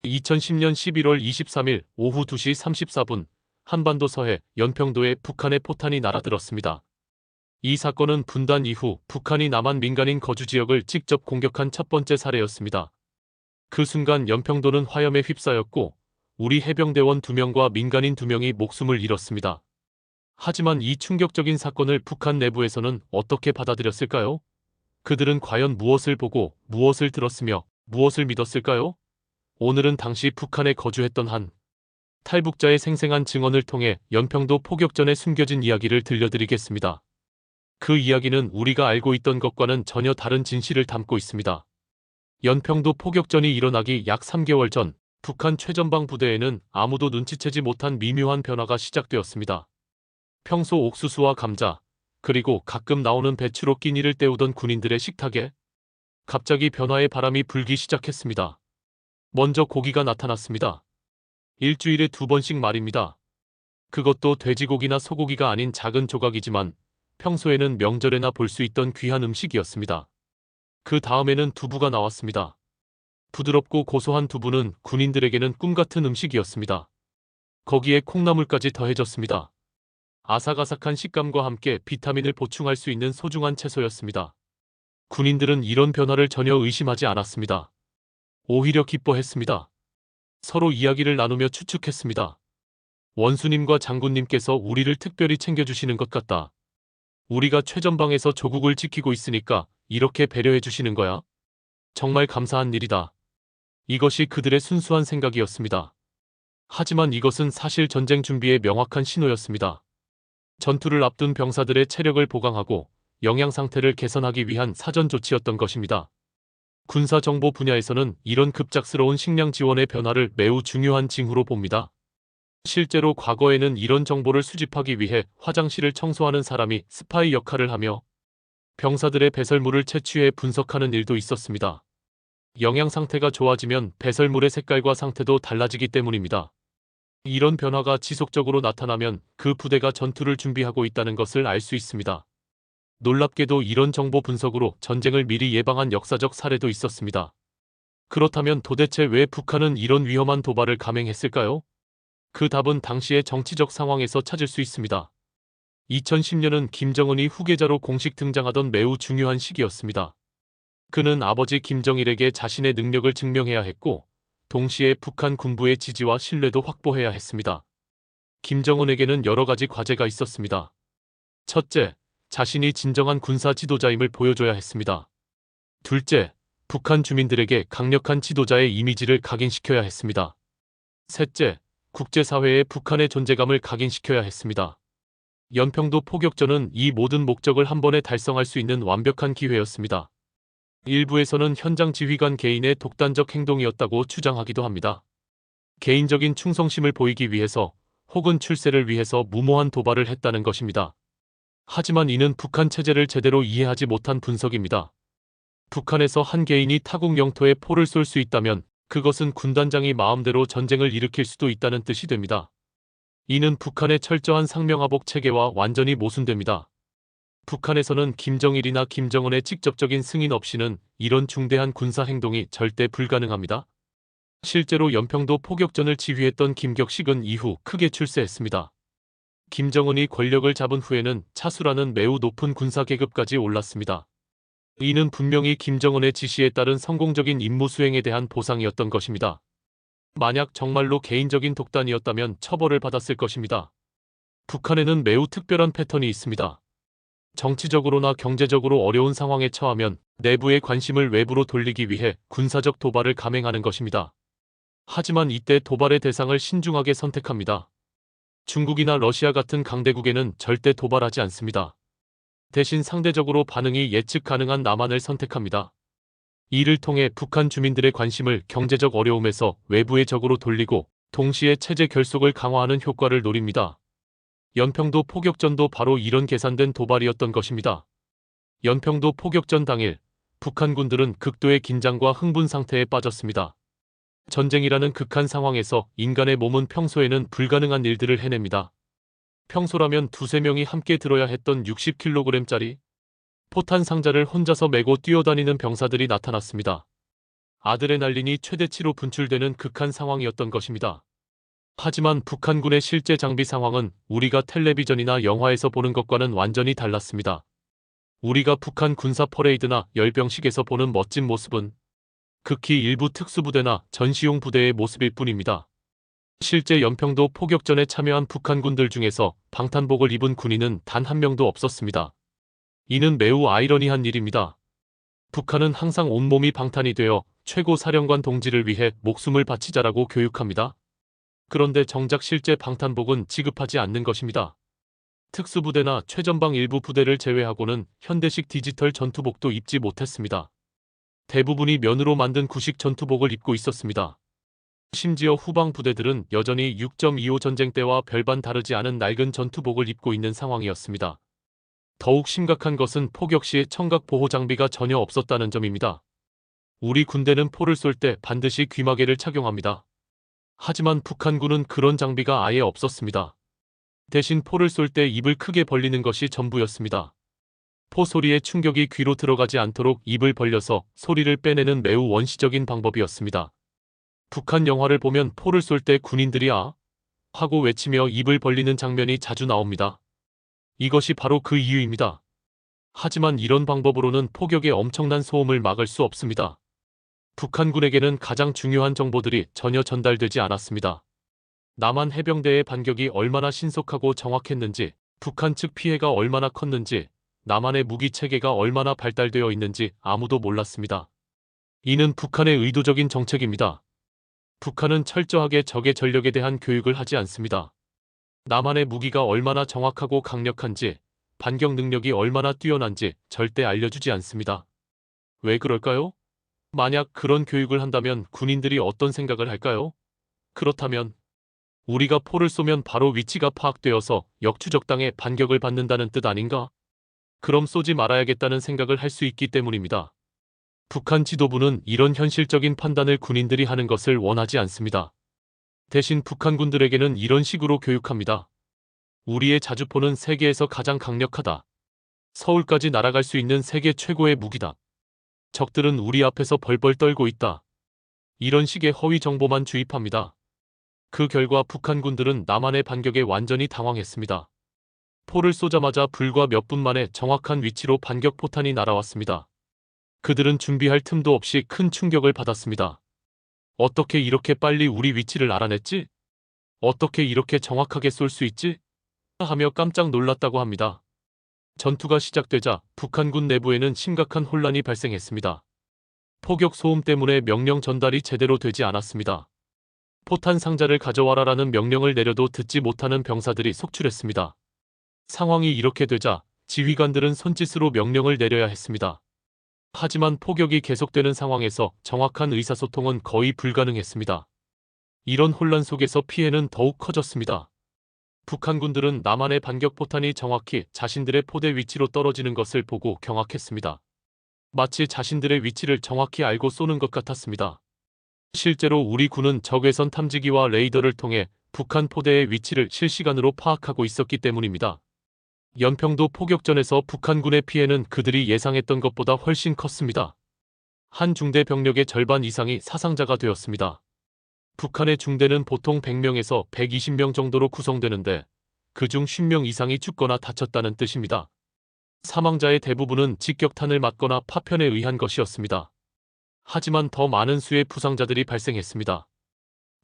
2010년 11월 23일 오후 2시 34분 한반도 서해 연평도에 북한의 포탄이 날아들었습니다. 이 사건은 분단 이후 북한이 남한 민간인 거주 지역을 직접 공격한 첫 번째 사례였습니다. 그 순간 연평도는 화염에 휩싸였고 우리 해병대원 2명과 민간인 2명이 목숨을 잃었습니다. 하지만 이 충격적인 사건을 북한 내부에서는 어떻게 받아들였을까요? 그들은 과연 무엇을 보고 무엇을 들었으며 무엇을 믿었을까요? 오늘은 당시 북한에 거주했던 한 탈북자의 생생한 증언을 통해 연평도 포격전에 숨겨진 이야기를 들려드리겠습니다. 그 이야기는 우리가 알고 있던 것과는 전혀 다른 진실을 담고 있습니다. 연평도 포격전이 일어나기 약 3개월 전 북한 최전방 부대에는 아무도 눈치채지 못한 미묘한 변화가 시작되었습니다. 평소 옥수수와 감자, 그리고 가끔 나오는 배추로 끼니를 때우던 군인들의 식탁에 갑자기 변화의 바람이 불기 시작했습니다. 먼저 고기가 나타났습니다. 일주일에 2번씩 말입니다. 그것도 돼지고기나 소고기가 아닌 작은 조각이지만 평소에는 명절에나 볼 수 있던 귀한 음식이었습니다. 그 다음에는 두부가 나왔습니다. 부드럽고 고소한 두부는 군인들에게는 꿈같은 음식이었습니다. 거기에 콩나물까지 더해졌습니다. 아삭아삭한 식감과 함께 비타민을 보충할 수 있는 소중한 채소였습니다. 군인들은 이런 변화를 전혀 의심하지 않았습니다. 오히려 기뻐했습니다. 서로 이야기를 나누며 추측했습니다. 원수님과 장군님께서 우리를 특별히 챙겨주시는 것 같다. 우리가 최전방에서 조국을 지키고 있으니까 이렇게 배려해 주시는 거야? 정말 감사한 일이다. 이것이 그들의 순수한 생각이었습니다. 하지만 이것은 사실 전쟁 준비의 명확한 신호였습니다. 전투를 앞둔 병사들의 체력을 보강하고 영양 상태를 개선하기 위한 사전 조치였던 것입니다. 군사정보 분야에서는 이런 급작스러운 식량 지원의 변화를 매우 중요한 징후로 봅니다. 실제로 과거에는 이런 정보를 수집하기 위해 화장실을 청소하는 사람이 스파이 역할을 하며 병사들의 배설물을 채취해 분석하는 일도 있었습니다. 영양 상태가 좋아지면 배설물의 색깔과 상태도 달라지기 때문입니다. 이런 변화가 지속적으로 나타나면 그 부대가 전투를 준비하고 있다는 것을 알 수 있습니다. 놀랍게도 이런 정보 분석으로 전쟁을 미리 예방한 역사적 사례도 있었습니다. 그렇다면 도대체 왜 북한은 이런 위험한 도발을 감행했을까요? 그 답은 당시의 정치적 상황에서 찾을 수 있습니다. 2010년은 김정은이 후계자로 공식 등장하던 매우 중요한 시기였습니다. 그는 아버지 김정일에게 자신의 능력을 증명해야 했고 동시에 북한 군부의 지지와 신뢰도 확보해야 했습니다. 김정은에게는 여러 가지 과제가 있었습니다. 첫째, 자신이 진정한 군사 지도자임을 보여줘야 했습니다. 둘째, 북한 주민들에게 강력한 지도자의 이미지를 각인시켜야 했습니다. 셋째, 국제사회에 북한의 존재감을 각인시켜야 했습니다. 연평도 포격전은 이 모든 목적을 한 번에 달성할 수 있는 완벽한 기회였습니다. 일부에서는 현장 지휘관 개인의 독단적 행동이었다고 주장하기도 합니다. 개인적인 충성심을 보이기 위해서 혹은 출세를 위해서 무모한 도발을 했다는 것입니다. 하지만 이는 북한 체제를 제대로 이해하지 못한 분석입니다. 북한에서 한 개인이 타국 영토에 포를 쏠 수 있다면 그것은 군단장이 마음대로 전쟁을 일으킬 수도 있다는 뜻이 됩니다. 이는 북한의 철저한 상명하복 체계와 완전히 모순됩니다. 북한에서는 김정일이나 김정은의 직접적인 승인 없이는 이런 중대한 군사 행동이 절대 불가능합니다. 실제로 연평도 포격전을 지휘했던 김격식은 이후 크게 출세했습니다. 김정은이 권력을 잡은 후에는 차수라는 매우 높은 군사 계급까지 올랐습니다. 이는 분명히 김정은의 지시에 따른 성공적인 임무 수행에 대한 보상이었던 것입니다. 만약 정말로 개인적인 독단이었다면 처벌을 받았을 것입니다. 북한에는 매우 특별한 패턴이 있습니다. 정치적으로나 경제적으로 어려운 상황에 처하면 내부의 관심을 외부로 돌리기 위해 군사적 도발을 감행하는 것입니다. 하지만 이때 도발의 대상을 신중하게 선택합니다. 중국이나 러시아 같은 강대국에는 절대 도발하지 않습니다. 대신 상대적으로 반응이 예측 가능한 남한을 선택합니다. 이를 통해 북한 주민들의 관심을 경제적 어려움에서 외부의 적으로 돌리고 동시에 체제 결속을 강화하는 효과를 노립니다. 연평도 포격전도 바로 이런 계산된 도발이었던 것입니다. 연평도 포격전 당일 북한군들은 극도의 긴장과 흥분 상태에 빠졌습니다. 전쟁이라는 극한 상황에서 인간의 몸은 평소에는 불가능한 일들을 해냅니다. 평소라면 2~3명이 함께 들어야 했던 60kg짜리 포탄 상자를 혼자서 메고 뛰어다니는 병사들이 나타났습니다. 아드레날린이 최대치로 분출되는 극한 상황이었던 것입니다. 하지만 북한군의 실제 장비 상황은 우리가 텔레비전이나 영화에서 보는 것과는 완전히 달랐습니다. 우리가 북한 군사 퍼레이드나 열병식에서 보는 멋진 모습은 극히 일부 특수부대나 전시용 부대의 모습일 뿐입니다. 실제 연평도 포격전에 참여한 북한군들 중에서 방탄복을 입은 군인은 단 한 명도 없었습니다. 이는 매우 아이러니한 일입니다. 북한은 항상 온몸이 방탄이 되어 최고 사령관 동지를 위해 목숨을 바치자라고 교육합니다. 그런데 정작 실제 방탄복은 지급하지 않는 것입니다. 특수부대나 최전방 일부 부대를 제외하고는 현대식 디지털 전투복도 입지 못했습니다. 대부분이 면으로 만든 구식 전투복을 입고 있었습니다. 심지어 후방 부대들은 여전히 6.25 전쟁 때와 별반 다르지 않은 낡은 전투복을 입고 있는 상황이었습니다. 더욱 심각한 것은 포격 시에 청각 보호 장비가 전혀 없었다는 점입니다. 우리 군대는 포를 쏠 때 반드시 귀마개를 착용합니다. 하지만 북한군은 그런 장비가 아예 없었습니다. 대신 포를 쏠 때 입을 크게 벌리는 것이 전부였습니다. 포 소리의 충격이 귀로 들어가지 않도록 입을 벌려서 소리를 빼내는 매우 원시적인 방법이었습니다. 북한 영화를 보면 포를 쏠 때 군인들이 아! 하고 외치며 입을 벌리는 장면이 자주 나옵니다. 이것이 바로 그 이유입니다. 하지만 이런 방법으로는 포격의 엄청난 소음을 막을 수 없습니다. 북한군에게는 가장 중요한 정보들이 전혀 전달되지 않았습니다. 남한 해병대의 반격이 얼마나 신속하고 정확했는지, 북한 측 피해가 얼마나 컸는지, 남한의 무기 체계가 얼마나 발달되어 있는지 아무도 몰랐습니다. 이는 북한의 의도적인 정책입니다. 북한은 철저하게 적의 전력에 대한 교육을 하지 않습니다. 남한의 무기가 얼마나 정확하고 강력한지, 반격 능력이 얼마나 뛰어난지 절대 알려주지 않습니다. 왜 그럴까요? 만약 그런 교육을 한다면 군인들이 어떤 생각을 할까요? 그렇다면 우리가 포를 쏘면 바로 위치가 파악되어서 역추적당해 반격을 받는다는 뜻 아닌가? 그럼 쏘지 말아야겠다는 생각을 할 수 있기 때문입니다. 북한 지도부는 이런 현실적인 판단을 군인들이 하는 것을 원하지 않습니다. 대신 북한군들에게는 이런 식으로 교육합니다. 우리의 자주포는 세계에서 가장 강력하다. 서울까지 날아갈 수 있는 세계 최고의 무기다. 적들은 우리 앞에서 벌벌 떨고 있다. 이런 식의 허위 정보만 주입합니다. 그 결과 북한군들은 남한의 반격에 완전히 당황했습니다. 포를 쏘자마자 불과 몇 분 만에 정확한 위치로 반격 포탄이 날아왔습니다. 그들은 준비할 틈도 없이 큰 충격을 받았습니다. 어떻게 이렇게 빨리 우리 위치를 알아냈지? 어떻게 이렇게 정확하게 쏠 수 있지? 하며 깜짝 놀랐다고 합니다. 전투가 시작되자 북한군 내부에는 심각한 혼란이 발생했습니다. 포격 소음 때문에 명령 전달이 제대로 되지 않았습니다. 포탄 상자를 가져와라라는 명령을 내려도 듣지 못하는 병사들이 속출했습니다. 상황이 이렇게 되자 지휘관들은 손짓으로 명령을 내려야 했습니다. 하지만 포격이 계속되는 상황에서 정확한 의사소통은 거의 불가능했습니다. 이런 혼란 속에서 피해는 더욱 커졌습니다. 북한군들은 남한의 반격포탄이 정확히 자신들의 포대 위치로 떨어지는 것을 보고 경악했습니다. 마치 자신들의 위치를 정확히 알고 쏘는 것 같았습니다. 실제로 우리 군은 적외선 탐지기와 레이더를 통해 북한 포대의 위치를 실시간으로 파악하고 있었기 때문입니다. 연평도 포격전에서 북한군의 피해는 그들이 예상했던 것보다 훨씬 컸습니다. 한 중대 병력의 절반 이상이 사상자가 되었습니다. 북한의 중대는 보통 100명에서 120명 정도로 구성되는데 그중 10명 이상이 죽거나 다쳤다는 뜻입니다. 사망자의 대부분은 직격탄을 맞거나 파편에 의한 것이었습니다. 하지만 더 많은 수의 부상자들이 발생했습니다.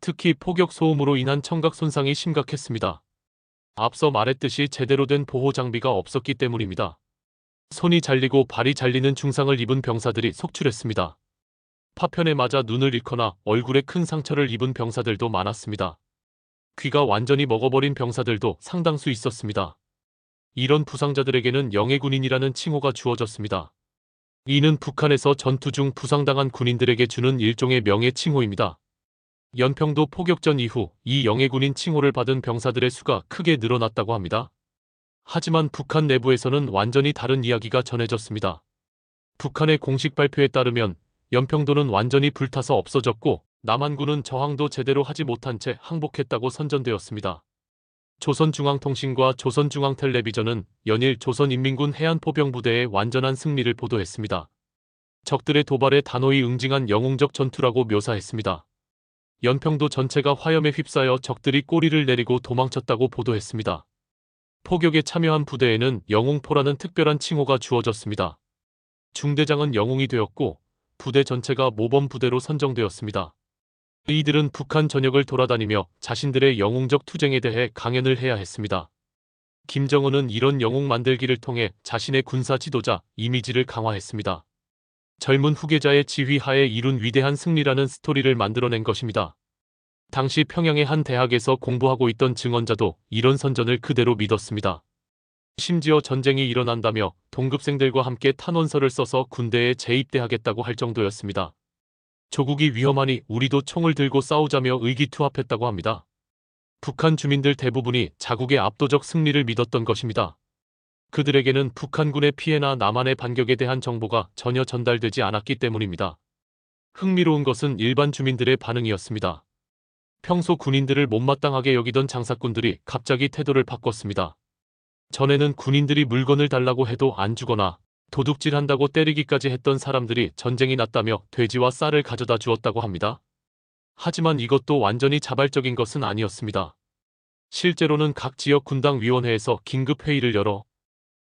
특히 포격 소음으로 인한 청각 손상이 심각했습니다. 앞서 말했듯이 제대로 된 보호 장비가 없었기 때문입니다. 손이 잘리고 발이 잘리는 중상을 입은 병사들이 속출했습니다. 파편에 맞아 눈을 잃거나 얼굴에 큰 상처를 입은 병사들도 많았습니다. 귀가 완전히 먹어버린 병사들도 상당수 있었습니다. 이런 부상자들에게는 영예군인이라는 칭호가 주어졌습니다. 이는 북한에서 전투 중 부상당한 군인들에게 주는 일종의 명예 칭호입니다. 연평도 포격전 이후 이 영예군인 칭호를 받은 병사들의 수가 크게 늘어났다고 합니다. 하지만 북한 내부에서는 완전히 다른 이야기가 전해졌습니다. 북한의 공식 발표에 따르면 연평도는 완전히 불타서 없어졌고 남한군은 저항도 제대로 하지 못한 채 항복했다고 선전되었습니다. 조선중앙통신과 조선중앙텔레비전은 연일 조선인민군 해안포병부대의 완전한 승리를 보도했습니다. 적들의 도발에 단호히 응징한 영웅적 전투라고 묘사했습니다. 연평도 전체가 화염에 휩싸여 적들이 꼬리를 내리고 도망쳤다고 보도했습니다. 포격에 참여한 부대에는 영웅포라는 특별한 칭호가 주어졌습니다. 중대장은 영웅이 되었고 부대 전체가 모범부대로 선정되었습니다. 이들은 북한 전역을 돌아다니며 자신들의 영웅적 투쟁에 대해 강연을 해야 했습니다. 김정은은 이런 영웅 만들기를 통해 자신의 군사 지도자 이미지를 강화했습니다. 젊은 후계자의 지휘하에 이룬 위대한 승리라는 스토리를 만들어낸 것입니다. 당시 평양의 한 대학에서 공부하고 있던 증언자도 이런 선전을 그대로 믿었습니다. 심지어 전쟁이 일어난다며 동급생들과 함께 탄원서를 써서 군대에 재입대하겠다고 할 정도였습니다. 조국이 위험하니 우리도 총을 들고 싸우자며 의기투합했다고 합니다. 북한 주민들 대부분이 자국의 압도적 승리를 믿었던 것입니다. 그들에게는 북한군의 피해나 남한의 반격에 대한 정보가 전혀 전달되지 않았기 때문입니다. 흥미로운 것은 일반 주민들의 반응이었습니다. 평소 군인들을 못마땅하게 여기던 장사꾼들이 갑자기 태도를 바꿨습니다. 전에는 군인들이 물건을 달라고 해도 안 주거나 도둑질한다고 때리기까지 했던 사람들이 전쟁이 났다며 돼지와 쌀을 가져다 주었다고 합니다. 하지만 이것도 완전히 자발적인 것은 아니었습니다. 실제로는 각 지역 군당위원회에서 긴급회의를 열어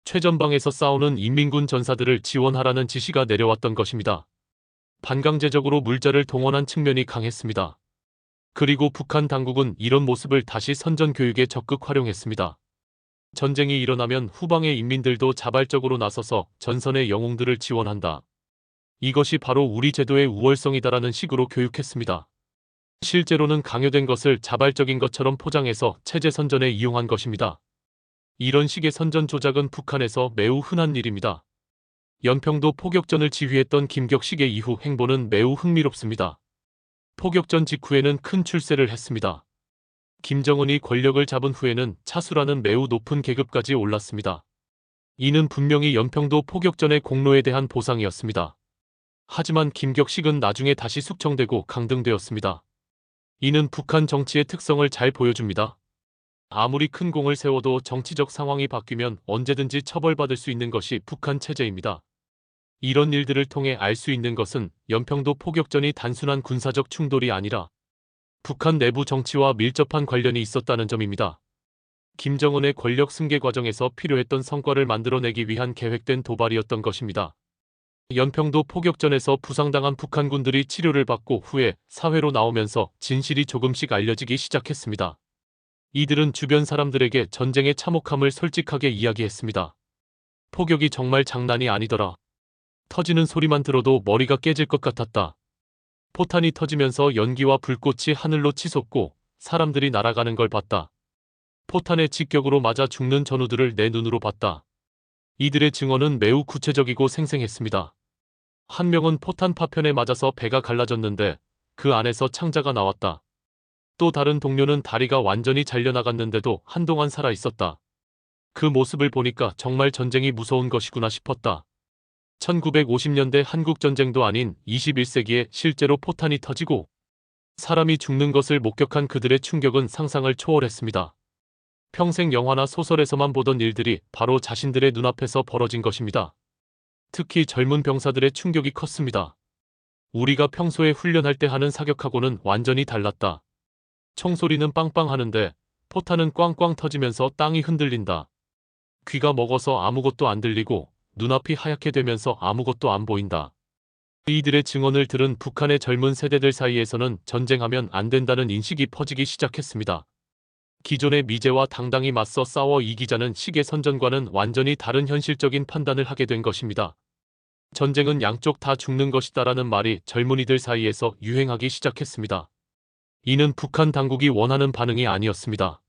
최전방에서 싸우는 인민군 전사들을 지원하라는 지시가 내려왔던 것입니다. 반강제적으로 물자를 동원한 측면이 강했습니다. 그리고 북한 당국은 이런 모습을 다시 선전 교육에 적극 활용했습니다. 전쟁이 일어나면 후방의 인민들도 자발적으로 나서서 전선의 영웅들을 지원한다. 이것이 바로 우리 제도의 우월성이다라는 식으로 교육했습니다. 실제로는 강요된 것을 자발적인 것처럼 포장해서 체제 선전에 이용한 것입니다. 이런 식의 선전 조작은 북한에서 매우 흔한 일입니다. 연평도 포격전을 지휘했던 김격식의 이후 행보는 매우 흥미롭습니다. 포격전 직후에는 큰 출세를 했습니다. 김정은이 권력을 잡은 후에는 차수라는 매우 높은 계급까지 올랐습니다. 이는 분명히 연평도 포격전의 공로에 대한 보상이었습니다. 하지만 김격식은 나중에 다시 숙청되고 강등되었습니다. 이는 북한 정치의 특성을 잘 보여줍니다. 아무리 큰 공을 세워도 정치적 상황이 바뀌면 언제든지 처벌받을 수 있는 것이 북한 체제입니다. 이런 일들을 통해 알 수 있는 것은 연평도 포격전이 단순한 군사적 충돌이 아니라 북한 내부 정치와 밀접한 관련이 있었다는 점입니다. 김정은의 권력 승계 과정에서 필요했던 성과를 만들어내기 위한 계획된 도발이었던 것입니다. 연평도 포격전에서 부상당한 북한군들이 치료를 받고 후에 사회로 나오면서 진실이 조금씩 알려지기 시작했습니다. 이들은 주변 사람들에게 전쟁의 참혹함을 솔직하게 이야기했습니다. 포격이 정말 장난이 아니더라. 터지는 소리만 들어도 머리가 깨질 것 같았다. 포탄이 터지면서 연기와 불꽃이 하늘로 치솟고 사람들이 날아가는 걸 봤다. 포탄의 직격으로 맞아 죽는 전우들을 내 눈으로 봤다. 이들의 증언은 매우 구체적이고 생생했습니다. 한 명은 포탄 파편에 맞아서 배가 갈라졌는데 그 안에서 창자가 나왔다. 또 다른 동료는 다리가 완전히 잘려나갔는데도 한동안 살아 있었다. 그 모습을 보니까 정말 전쟁이 무서운 것이구나 싶었다. 1950년대 한국전쟁도 아닌 21세기에 실제로 포탄이 터지고 사람이 죽는 것을 목격한 그들의 충격은 상상을 초월했습니다. 평생 영화나 소설에서만 보던 일들이 바로 자신들의 눈앞에서 벌어진 것입니다. 특히 젊은 병사들의 충격이 컸습니다. 우리가 평소에 훈련할 때 하는 사격하고는 완전히 달랐다. 총소리는 빵빵 하는데 포탄은 꽝꽝 터지면서 땅이 흔들린다. 귀가 먹어서 아무것도 안 들리고 눈앞이 하얗게 되면서 아무것도 안 보인다. 이들의 증언을 들은 북한의 젊은 세대들 사이에서는 전쟁하면 안 된다는 인식이 퍼지기 시작했습니다. 기존의 미제와 당당히 맞서 싸워 이기자는 식의 선전과는 완전히 다른 현실적인 판단을 하게 된 것입니다. 전쟁은 양쪽 다 죽는 것이다라는 말이 젊은이들 사이에서 유행하기 시작했습니다. 이는 북한 당국이 원하는 반응이 아니었습니다.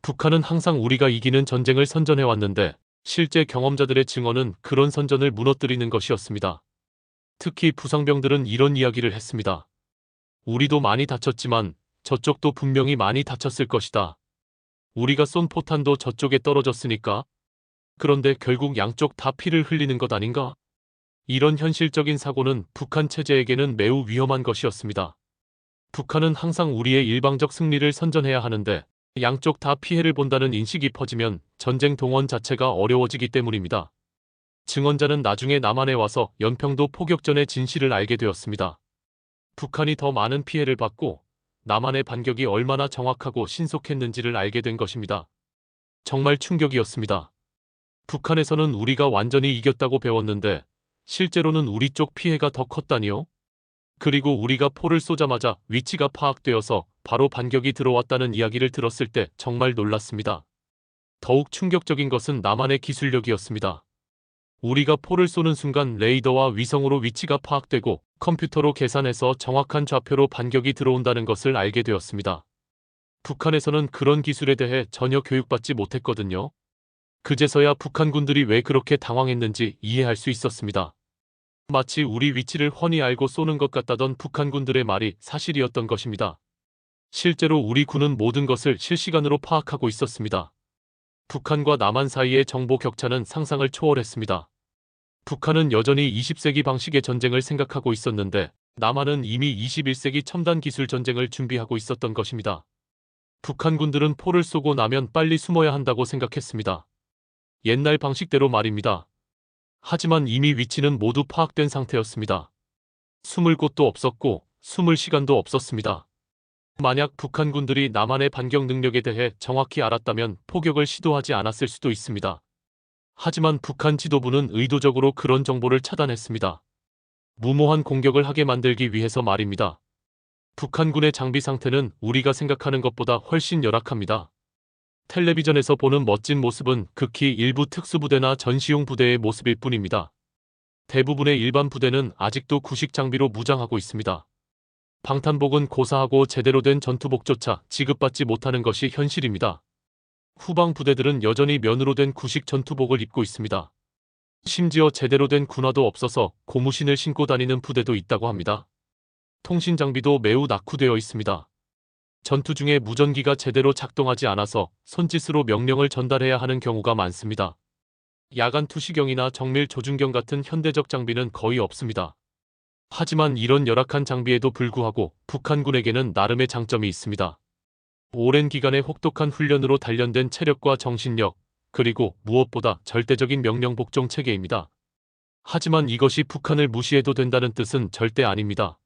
북한은 항상 우리가 이기는 전쟁을 선전해왔는데 실제 경험자들의 증언은 그런 선전을 무너뜨리는 것이었습니다. 특히 부상병들은 이런 이야기를 했습니다. 우리도 많이 다쳤지만 저쪽도 분명히 많이 다쳤을 것이다. 우리가 쏜 포탄도 저쪽에 떨어졌으니까. 그런데 결국 양쪽 다 피를 흘리는 것 아닌가? 이런 현실적인 사고는 북한 체제에게는 매우 위험한 것이었습니다. 북한은 항상 우리의 일방적 승리를 선전해야 하는데 양쪽 다 피해를 본다는 인식이 퍼지면 전쟁 동원 자체가 어려워지기 때문입니다. 증언자는 나중에 남한에 와서 연평도 포격전의 진실을 알게 되었습니다. 북한이 더 많은 피해를 받고 남한의 반격이 얼마나 정확하고 신속했는지를 알게 된 것입니다. 정말 충격이었습니다. 북한에서는 우리가 완전히 이겼다고 배웠는데 실제로는 우리 쪽 피해가 더 컸다니요? 그리고 우리가 포를 쏘자마자 위치가 파악되어서 바로 반격이 들어왔다는 이야기를 들었을 때 정말 놀랐습니다. 더욱 충격적인 것은 남한의 기술력이었습니다. 우리가 포를 쏘는 순간 레이더와 위성으로 위치가 파악되고 컴퓨터로 계산해서 정확한 좌표로 반격이 들어온다는 것을 알게 되었습니다. 북한에서는 그런 기술에 대해 전혀 교육받지 못했거든요. 그제서야 북한군들이 왜 그렇게 당황했는지 이해할 수 있었습니다. 마치 우리 위치를 훤히 알고 쏘는 것 같다던 북한군들의 말이 사실이었던 것입니다. 실제로 우리 군은 모든 것을 실시간으로 파악하고 있었습니다. 북한과 남한 사이의 정보 격차는 상상을 초월했습니다. 북한은 여전히 20세기 방식의 전쟁을 생각하고 있었는데 남한은 이미 21세기 첨단 기술 전쟁을 준비하고 있었던 것입니다. 북한군들은 포를 쏘고 나면 빨리 숨어야 한다고 생각했습니다. 옛날 방식대로 말입니다. 하지만 이미 위치는 모두 파악된 상태였습니다. 숨을 곳도 없었고 숨을 시간도 없었습니다. 만약 북한군들이 남한의 반격 능력에 대해 정확히 알았다면 포격을 시도하지 않았을 수도 있습니다. 하지만 북한 지도부는 의도적으로 그런 정보를 차단했습니다. 무모한 공격을 하게 만들기 위해서 말입니다. 북한군의 장비 상태는 우리가 생각하는 것보다 훨씬 열악합니다. 텔레비전에서 보는 멋진 모습은 극히 일부 특수부대나 전시용 부대의 모습일 뿐입니다. 대부분의 일반 부대는 아직도 구식 장비로 무장하고 있습니다. 방탄복은 고사하고 제대로 된 전투복조차 지급받지 못하는 것이 현실입니다. 후방 부대들은 여전히 면으로 된 구식 전투복을 입고 있습니다. 심지어 제대로 된 군화도 없어서 고무신을 신고 다니는 부대도 있다고 합니다. 통신 장비도 매우 낙후되어 있습니다. 전투 중에 무전기가 제대로 작동하지 않아서 손짓으로 명령을 전달해야 하는 경우가 많습니다. 야간 투시경이나 정밀 조준경 같은 현대적 장비는 거의 없습니다. 하지만 이런 열악한 장비에도 불구하고 북한군에게는 나름의 장점이 있습니다. 오랜 기간의 혹독한 훈련으로 단련된 체력과 정신력, 그리고 무엇보다 절대적인 명령 복종 체계입니다. 하지만 이것이 북한을 무시해도 된다는 뜻은 절대 아닙니다.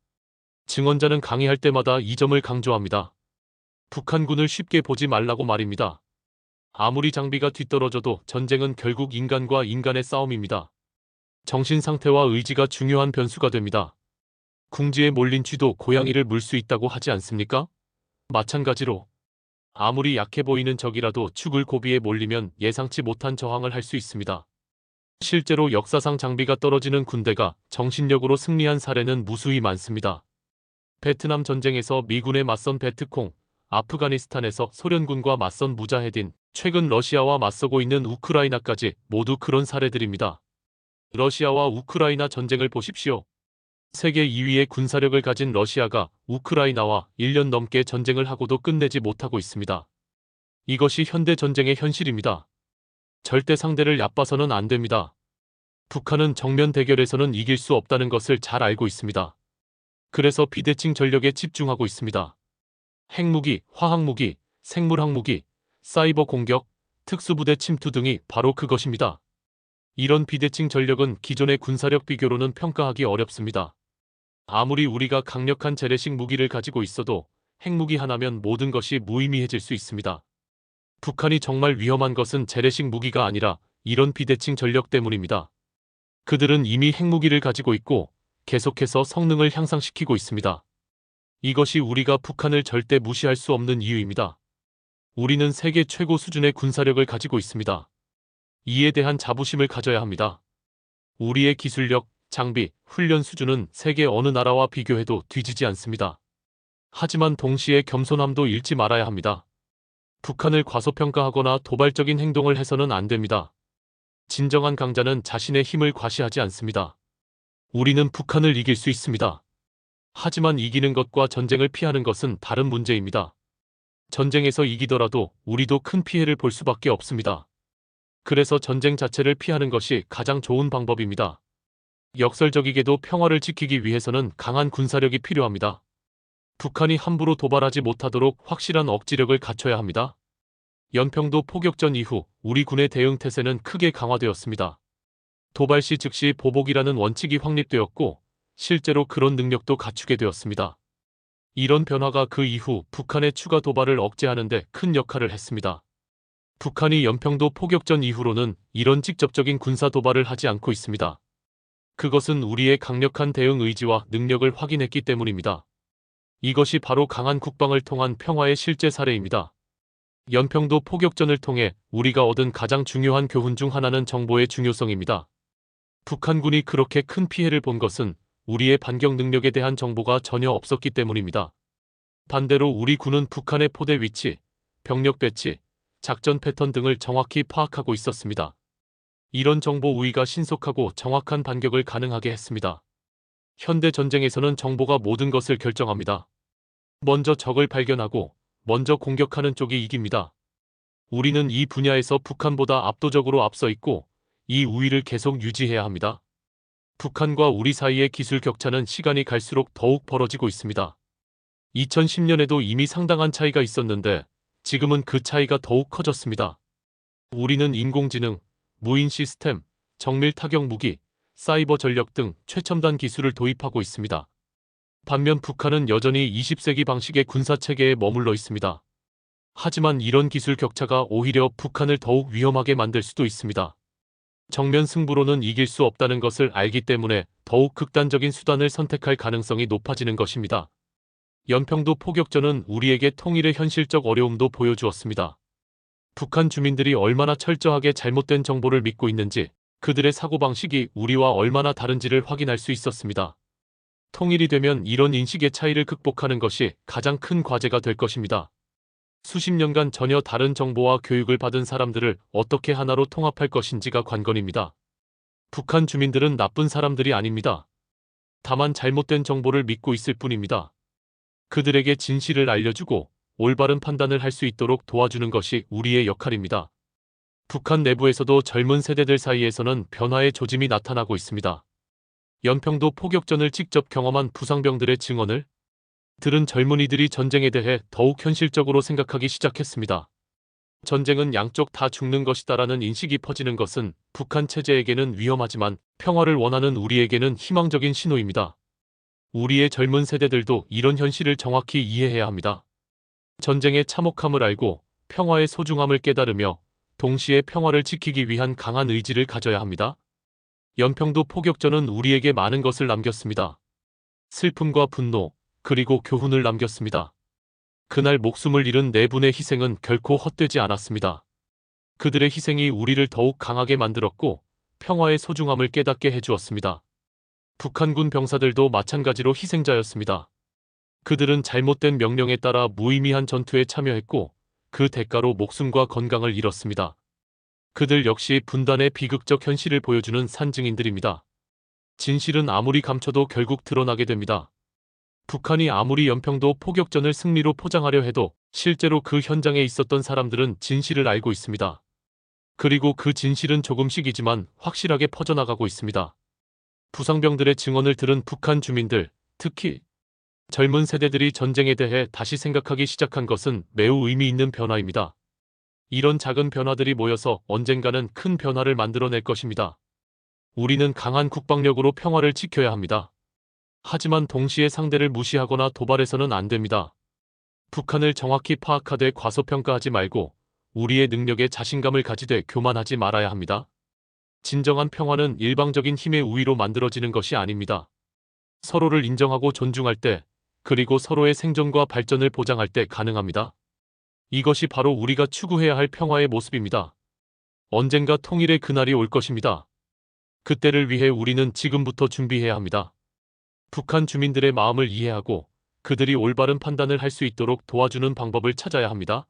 증언자는 강의할 때마다 이 점을 강조합니다. 북한군을 쉽게 보지 말라고 말입니다. 아무리 장비가 뒤떨어져도 전쟁은 결국 인간과 인간의 싸움입니다. 정신 상태와 의지가 중요한 변수가 됩니다. 궁지에 몰린 쥐도 고양이를 물 수 있다고 하지 않습니까? 마찬가지로 아무리 약해 보이는 적이라도 죽을 고비에 몰리면 예상치 못한 저항을 할 수 있습니다. 실제로 역사상 장비가 떨어지는 군대가 정신력으로 승리한 사례는 무수히 많습니다. 베트남 전쟁에서 미군에 맞선 베트콩, 아프가니스탄에서 소련군과 맞선 무자헤딘, 최근 러시아와 맞서고 있는 우크라이나까지 모두 그런 사례들입니다. 러시아와 우크라이나 전쟁을 보십시오. 세계 2위의 군사력을 가진 러시아가 우크라이나와 1년 넘게 전쟁을 하고도 끝내지 못하고 있습니다. 이것이 현대 전쟁의 현실입니다. 절대 상대를 얕봐서는 안 됩니다. 북한은 정면 대결에서는 이길 수 없다는 것을 잘 알고 있습니다. 그래서 비대칭 전력에 집중하고 있습니다. 핵무기, 화학무기, 생물학무기, 사이버 공격, 특수부대 침투 등이 바로 그것입니다. 이런 비대칭 전력은 기존의 군사력 비교로는 평가하기 어렵습니다. 아무리 우리가 강력한 재래식 무기를 가지고 있어도 핵무기 하나면 모든 것이 무의미해질 수 있습니다. 북한이 정말 위험한 것은 재래식 무기가 아니라 이런 비대칭 전력 때문입니다. 그들은 이미 핵무기를 가지고 있고 계속해서 성능을 향상시키고 있습니다. 이것이 우리가 북한을 절대 무시할 수 없는 이유입니다. 우리는 세계 최고 수준의 군사력을 가지고 있습니다. 이에 대한 자부심을 가져야 합니다. 우리의 기술력, 장비, 훈련 수준은 세계 어느 나라와 비교해도 뒤지지 않습니다. 하지만 동시에 겸손함도 잃지 말아야 합니다. 북한을 과소평가하거나 도발적인 행동을 해서는 안 됩니다. 진정한 강자는 자신의 힘을 과시하지 않습니다. 우리는 북한을 이길 수 있습니다. 하지만 이기는 것과 전쟁을 피하는 것은 다른 문제입니다. 전쟁에서 이기더라도 우리도 큰 피해를 볼 수밖에 없습니다. 그래서 전쟁 자체를 피하는 것이 가장 좋은 방법입니다. 역설적이게도 평화를 지키기 위해서는 강한 군사력이 필요합니다. 북한이 함부로 도발하지 못하도록 확실한 억지력을 갖춰야 합니다. 연평도 포격전 이후 우리 군의 대응 태세는 크게 강화되었습니다. 도발 시 즉시 보복이라는 원칙이 확립되었고 실제로 그런 능력도 갖추게 되었습니다. 이런 변화가 그 이후 북한의 추가 도발을 억제하는 데 큰 역할을 했습니다. 북한이 연평도 포격전 이후로는 이런 직접적인 군사 도발을 하지 않고 있습니다. 그것은 우리의 강력한 대응 의지와 능력을 확인했기 때문입니다. 이것이 바로 강한 국방을 통한 평화의 실제 사례입니다. 연평도 포격전을 통해 우리가 얻은 가장 중요한 교훈 중 하나는 정보의 중요성입니다. 북한군이 그렇게 큰 피해를 본 것은 우리의 반격 능력에 대한 정보가 전혀 없었기 때문입니다. 반대로 우리 군은 북한의 포대 위치, 병력 배치, 작전 패턴 등을 정확히 파악하고 있었습니다. 이런 정보 우위가 신속하고 정확한 반격을 가능하게 했습니다. 현대 전쟁에서는 정보가 모든 것을 결정합니다. 먼저 적을 발견하고 먼저 공격하는 쪽이 이깁니다. 우리는 이 분야에서 북한보다 압도적으로 앞서 있고 이 우위를 계속 유지해야 합니다. 북한과 우리 사이의 기술 격차는 시간이 갈수록 더욱 벌어지고 있습니다. 2010년에도 이미 상당한 차이가 있었는데 지금은 그 차이가 더욱 커졌습니다. 우리는 인공지능, 무인 시스템, 정밀 타격 무기, 사이버 전력 등 최첨단 기술을 도입하고 있습니다. 반면 북한은 여전히 20세기 방식의 군사체계에 머물러 있습니다. 하지만 이런 기술 격차가 오히려 북한을 더욱 위험하게 만들 수도 있습니다. 정면 승부로는 이길 수 없다는 것을 알기 때문에 더욱 극단적인 수단을 선택할 가능성이 높아지는 것입니다. 연평도 포격전은 우리에게 통일의 현실적 어려움도 보여주었습니다. 북한 주민들이 얼마나 철저하게 잘못된 정보를 믿고 있는지, 그들의 사고방식이 우리와 얼마나 다른지를 확인할 수 있었습니다. 통일이 되면 이런 인식의 차이를 극복하는 것이 가장 큰 과제가 될 것입니다. 수십 년간 전혀 다른 정보와 교육을 받은 사람들을 어떻게 하나로 통합할 것인지가 관건입니다. 북한 주민들은 나쁜 사람들이 아닙니다. 다만 잘못된 정보를 믿고 있을 뿐입니다. 그들에게 진실을 알려주고 올바른 판단을 할 수 있도록 도와주는 것이 우리의 역할입니다. 북한 내부에서도 젊은 세대들 사이에서는 변화의 조짐이 나타나고 있습니다. 연평도 포격전을 직접 경험한 부상병들의 증언을 들은 젊은이들이 전쟁에 대해 더욱 현실적으로 생각하기 시작했습니다. 전쟁은 양쪽 다 죽는 것이다라는 인식이 퍼지는 것은 북한 체제에게는 위험하지만 평화를 원하는 우리에게는 희망적인 신호입니다. 우리의 젊은 세대들도 이런 현실을 정확히 이해해야 합니다. 전쟁의 참혹함을 알고 평화의 소중함을 깨달으며 동시에 평화를 지키기 위한 강한 의지를 가져야 합니다. 연평도 포격전은 우리에게 많은 것을 남겼습니다. 슬픔과 분노, 그리고 교훈을 남겼습니다. 그날 목숨을 잃은 4분의 희생은 결코 헛되지 않았습니다. 그들의 희생이 우리를 더욱 강하게 만들었고 평화의 소중함을 깨닫게 해주었습니다. 북한군 병사들도 마찬가지로 희생자였습니다. 그들은 잘못된 명령에 따라 무의미한 전투에 참여했고 그 대가로 목숨과 건강을 잃었습니다. 그들 역시 분단의 비극적 현실을 보여주는 산증인들입니다. 진실은 아무리 감춰도 결국 드러나게 됩니다. 북한이 아무리 연평도 포격전을 승리로 포장하려 해도 실제로 그 현장에 있었던 사람들은 진실을 알고 있습니다. 그리고 그 진실은 조금씩이지만 확실하게 퍼져나가고 있습니다. 부상병들의 증언을 들은 북한 주민들, 특히 젊은 세대들이 전쟁에 대해 다시 생각하기 시작한 것은 매우 의미 있는 변화입니다. 이런 작은 변화들이 모여서 언젠가는 큰 변화를 만들어낼 것입니다. 우리는 강한 국방력으로 평화를 지켜야 합니다. 하지만 동시에 상대를 무시하거나 도발해서는 안 됩니다. 북한을 정확히 파악하되 과소평가하지 말고 우리의 능력에 자신감을 가지되 교만하지 말아야 합니다. 진정한 평화는 일방적인 힘의 우위로 만들어지는 것이 아닙니다. 서로를 인정하고 존중할 때, 그리고 서로의 생존과 발전을 보장할 때 가능합니다. 이것이 바로 우리가 추구해야 할 평화의 모습입니다. 언젠가 통일의 그날이 올 것입니다. 그때를 위해 우리는 지금부터 준비해야 합니다. 북한 주민들의 마음을 이해하고 그들이 올바른 판단을 할 수 있도록 도와주는 방법을 찾아야 합니다.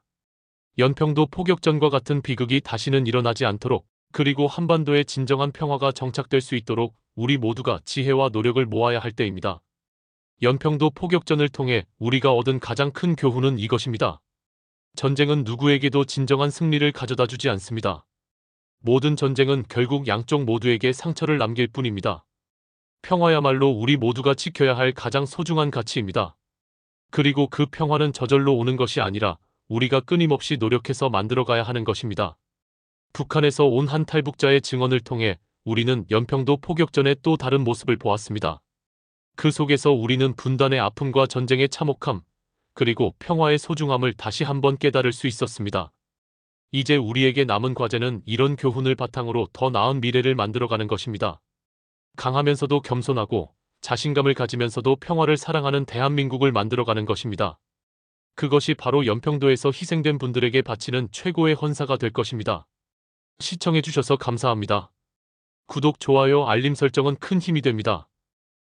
연평도 포격전과 같은 비극이 다시는 일어나지 않도록, 그리고 한반도의 진정한 평화가 정착될 수 있도록 우리 모두가 지혜와 노력을 모아야 할 때입니다. 연평도 포격전을 통해 우리가 얻은 가장 큰 교훈은 이것입니다. 전쟁은 누구에게도 진정한 승리를 가져다 주지 않습니다. 모든 전쟁은 결국 양쪽 모두에게 상처를 남길 뿐입니다. 평화야말로 우리 모두가 지켜야 할 가장 소중한 가치입니다. 그리고 그 평화는 저절로 오는 것이 아니라 우리가 끊임없이 노력해서 만들어가야 하는 것입니다. 북한에서 온 한 탈북자의 증언을 통해 우리는 연평도 포격전의 또 다른 모습을 보았습니다. 그 속에서 우리는 분단의 아픔과 전쟁의 참혹함, 그리고 평화의 소중함을 다시 한번 깨달을 수 있었습니다. 이제 우리에게 남은 과제는 이런 교훈을 바탕으로 더 나은 미래를 만들어가는 것입니다. 강하면서도 겸손하고 자신감을 가지면서도 평화를 사랑하는 대한민국을 만들어가는 것입니다. 그것이 바로 연평도에서 희생된 분들에게 바치는 최고의 헌사가 될 것입니다. 시청해주셔서 감사합니다. 구독, 좋아요, 알림 설정은 큰 힘이 됩니다.